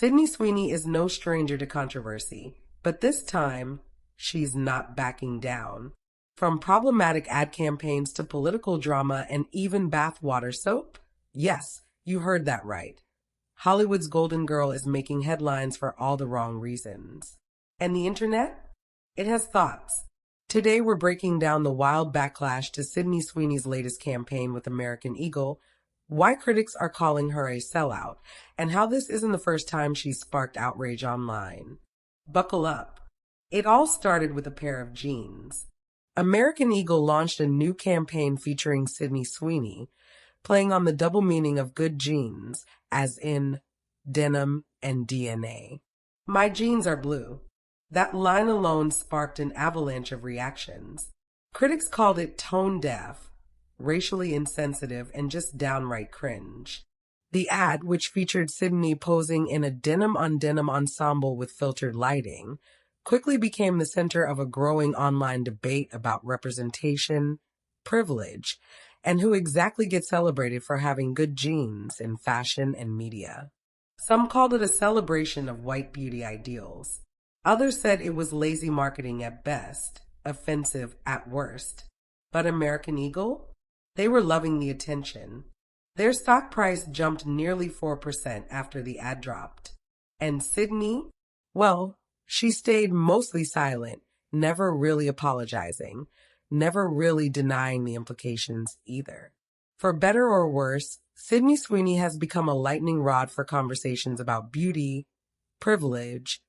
Sydney Sweeney is no stranger to controversy, but this time, she's not backing down. From problematic ad campaigns to political drama and even bathwater soap? Yes, you heard that right. Hollywood's Golden Girl is making headlines for all the wrong reasons. And the internet? It has thoughts. Today we're breaking down the wild backlash to Sydney Sweeney's latest campaign with American Eagle, why critics are calling her a sellout, and how this isn't the first time she's sparked outrage online. Buckle up. It all started with a pair of jeans. American Eagle launched a new campaign featuring Sydney Sweeney, playing on the double meaning of good genes, as in denim and DNA. My jeans are blue. That line alone sparked an avalanche of reactions. Critics called it tone-deaf, racially insensitive, and just downright cringe. The ad, which featured Sydney posing in a denim-on-denim ensemble with filtered lighting, quickly became the center of a growing online debate about representation, privilege, and who exactly gets celebrated for having good genes in fashion and media. Some called it a celebration of white beauty ideals. Others said it was lazy marketing at best, offensive at worst. But American Eagle? They were loving the attention. Their stock price jumped nearly 4% after the ad dropped. And Sydney? Well, she stayed mostly silent, never really apologizing, never really denying the implications either. For better or worse, Sydney Sweeney has become a lightning rod for conversations about beauty, privilege,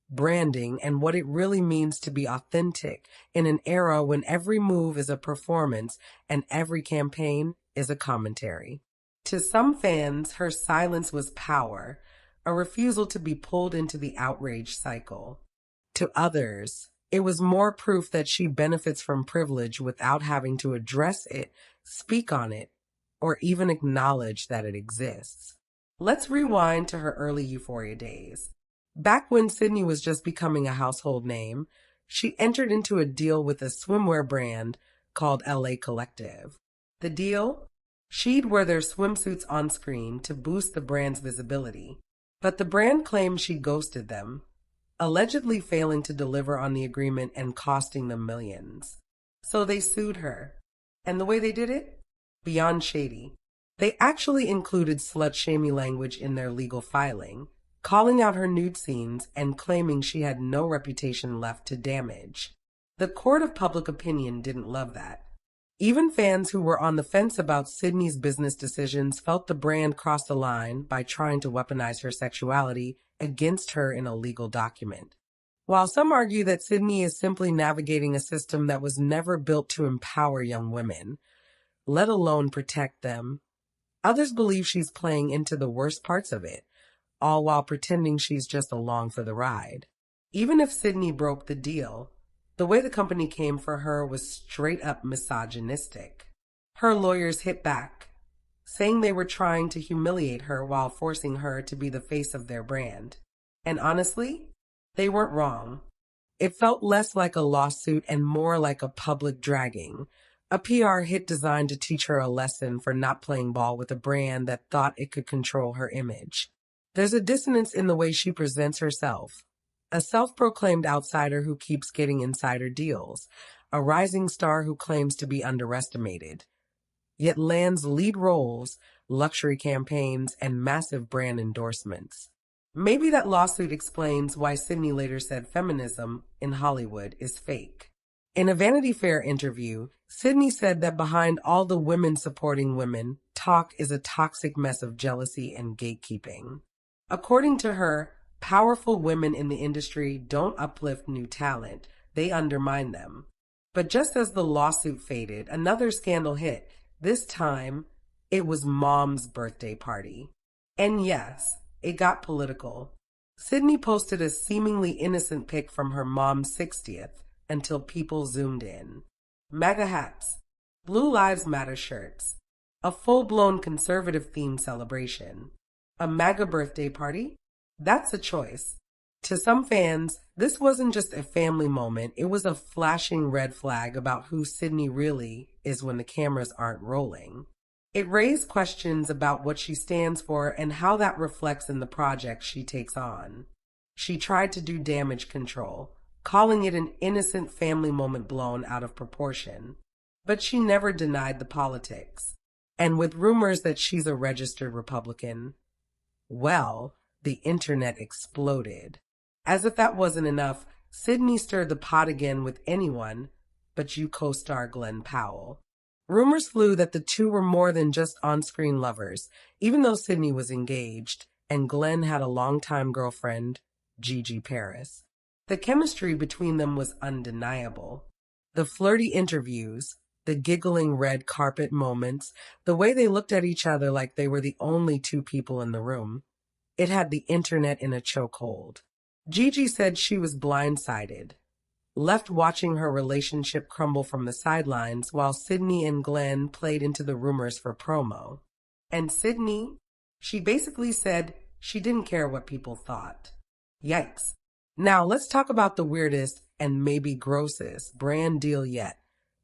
branding, and what it really means to be authentic in an era when every move is a performance and every campaign is a commentary. To some fans, her silence was power, a refusal to be pulled into the outrage cycle. To others, it was more proof that she benefits from privilege without having to address it, speak on it, or even acknowledge that it exists. Let's rewind to her early Euphoria days. Back when Sydney was just becoming a household name, she entered into a deal with a swimwear brand called LA Collective. The deal? She'd wear their swimsuits on screen to boost the brand's visibility. But the brand claimed she ghosted them, allegedly failing to deliver on the agreement and costing them millions. So they sued her. And the way they did it? Beyond shady. They actually included slut-shaming language in their legal filing, calling out her nude scenes and claiming she had no reputation left to damage. The court of public opinion didn't love that. Even fans who were on the fence about Sydney's business decisions felt the brand crossed the line by trying to weaponize her sexuality against her in a legal document. While some argue that Sydney is simply navigating a system that was never built to empower young women, let alone protect them, others believe she's playing into the worst parts of it, all while pretending she's just along for the ride. Even if Sydney broke the deal, the way the company came for her was straight up misogynistic. Her lawyers hit back, saying they were trying to humiliate her while forcing her to be the face of their brand. And honestly, they weren't wrong. It felt less like a lawsuit and more like a public dragging, a PR hit designed to teach her a lesson for not playing ball with a brand that thought it could control her image. There's a dissonance in the way she presents herself. A self-proclaimed outsider who keeps getting insider deals, a rising star who claims to be underestimated, yet lands lead roles, luxury campaigns, and massive brand endorsements. Maybe that lawsuit explains why Sydney later said feminism in Hollywood is fake. In a Vanity Fair interview, Sydney said that behind all the women supporting women, talk is a toxic mess of jealousy and gatekeeping. According to her, powerful women in the industry don't uplift new talent, they undermine them. But just as the lawsuit faded, another scandal hit. This time, it was Mom's birthday party. And yes, it got political. Sydney posted a seemingly innocent pic from her mom's 60th until people zoomed in. MAGA hats, Blue Lives Matter shirts, a full-blown conservative-themed celebration. A MAGA birthday party? That's a choice. To some fans, this wasn't just a family moment, it was a flashing red flag about who Sydney really is when the cameras aren't rolling. It raised questions about what she stands for and how that reflects in the projects she takes on. She tried to do damage control, calling it an innocent family moment blown out of proportion. But she never denied the politics. And with rumors that she's a registered Republican, well, the internet exploded. As if that wasn't enough, Sydney stirred the pot again with anyone but you co-star Glenn Powell. Rumors flew that the two were more than just on-screen lovers, even though Sydney was engaged and Glenn had a longtime girlfriend, Gigi Paris. The chemistry between them was undeniable. The flirty interviews, the giggling red carpet moments, the way they looked at each other like they were the only two people in the room. It had the internet in a chokehold. Gigi said she was blindsided, left watching her relationship crumble from the sidelines while Sydney and Glenn played into the rumors for promo. And Sydney, she basically said she didn't care what people thought. Yikes. Now let's talk about the weirdest and maybe grossest brand deal yet.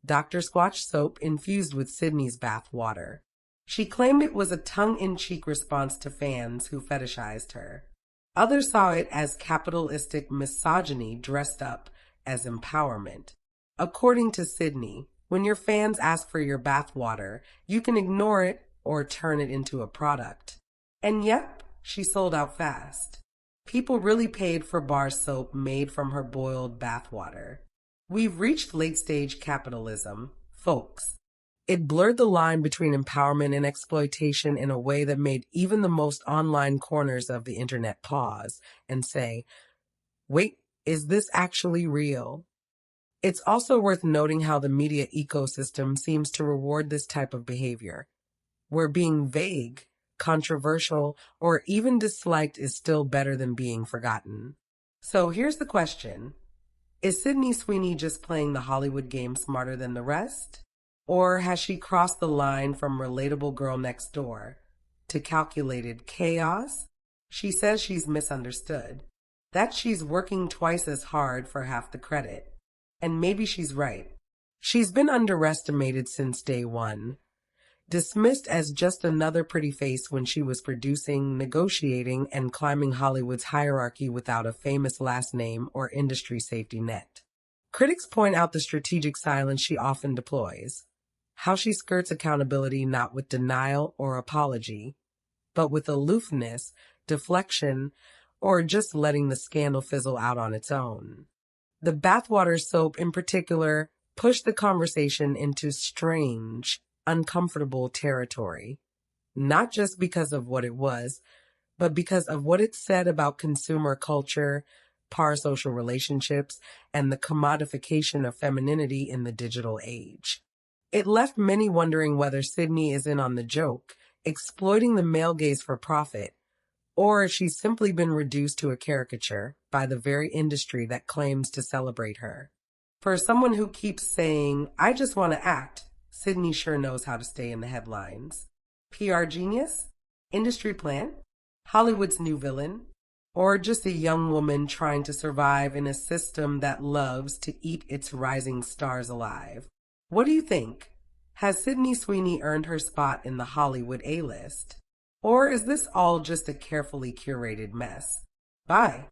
Dr. Squatch soap infused with Sydney's bath water. She claimed it was a tongue-in-cheek response to fans who fetishized her. Others saw it as capitalistic misogyny dressed up as empowerment. According to Sydney, when your fans ask for your bath water, you can ignore it or turn it into a product. And yep, she sold out fast. People really paid for bar soap made from her boiled bath water. We've reached late-stage capitalism, folks. It blurred the line between empowerment and exploitation in a way that made even the most online corners of the internet pause and say, wait, is this actually real? It's also worth noting how the media ecosystem seems to reward this type of behavior, where being vague, controversial, or even disliked is still better than being forgotten. So here's the question. Is Sydney Sweeney just playing the Hollywood game smarter than the rest? Or has she crossed the line from relatable girl next door to calculated chaos? She says she's misunderstood, that she's working twice as hard for half the credit. And maybe she's right. She's been underestimated since day one, dismissed as just another pretty face when she was producing, negotiating, and climbing Hollywood's hierarchy without a famous last name or industry safety net. Critics point out the strategic silence she often deploys, how she skirts accountability not with denial or apology, but with aloofness, deflection, or just letting the scandal fizzle out on its own. The bathwater soap in particular pushed the conversation into strange, uncomfortable territory, not just because of what it was, but because of what it said about consumer culture, parasocial relationships, and the commodification of femininity in the digital age. It left many wondering whether Sydney is in on the joke, exploiting the male gaze for profit, or if she's simply been reduced to a caricature by the very industry that claims to celebrate her. For someone who keeps saying, I just want to act, Sydney sure knows how to stay in the headlines. PR genius? Industry plant? Hollywood's new villain? Or just a young woman trying to survive in a system that loves to eat its rising stars alive? What do you think? Has Sydney Sweeney earned her spot in the Hollywood A-list? Or is this all just a carefully curated mess? Bye.